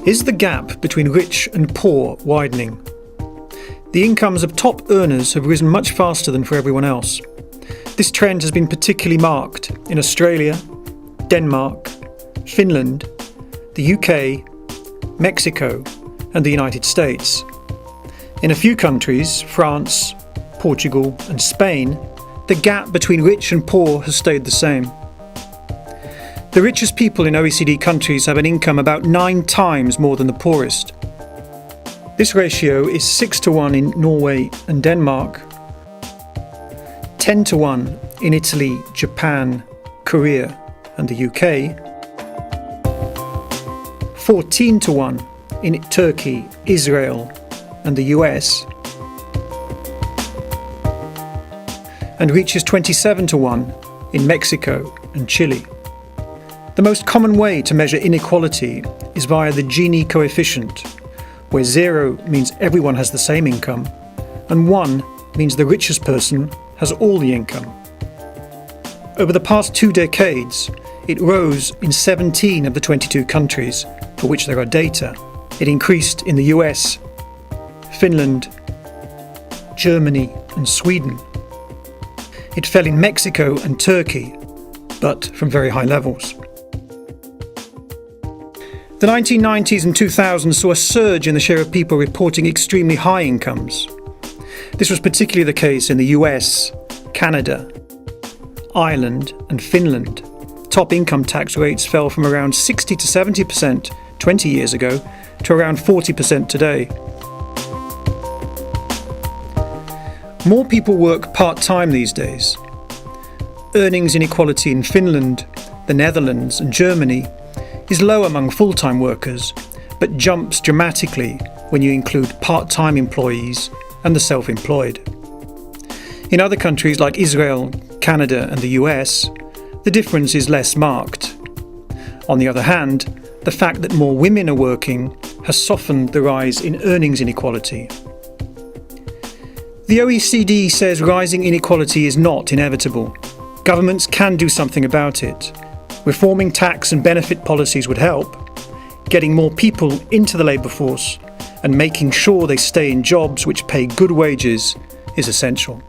Is the gap between rich and poor widening? The incomes of top earners have risen much faster than for everyone else. This trend has been particularly marked in Australia, Denmark, Finland, the UK, Mexico, and the United States. In a few countries, France, Portugal, and Spain, the gap between rich and poor has stayed the same. The richest people in OECD countries have an income about 9 times more than the poorest. This ratio is 6-to-1 in Norway and Denmark, 10-to-1 in Italy, Japan, Korea, and the UK, 14-to-1 in Turkey, Israel, and the US, and reaches 27-to-1 in Mexico and Chile. The most common way to measure inequality is via the Gini coefficient, where 0 means everyone has the same income, and 1 means the richest person has all the income. Over the past 2 decades, it rose in 17 of the 22 countries for which there are data. It increased in the US, Finland, Germany, and Sweden. It fell in Mexico and Turkey, but from very high levels. The 1990s and 2000s saw a surge in the share of people reporting extremely high incomes. This was particularly the case in the US, Canada, Ireland, and Finland. Top income tax rates fell from around 60 to 70% 20 years ago to around 40% today. More people work part-time these days. Earnings inequality in Finland, the Netherlands, and Germany is low among full-time workers, but jumps dramatically when you include part-time employees and the self-employed. In other countries like Israel, Canada, and the US, the difference is less marked. On the other hand, the fact that more women are working has softened the rise in earnings inequality. The OECD says rising inequality is not inevitable. Governments can do something about it. Reforming tax and benefit policies would help. Getting more people into the labour force and making sure they stay in jobs which pay good wages is essential.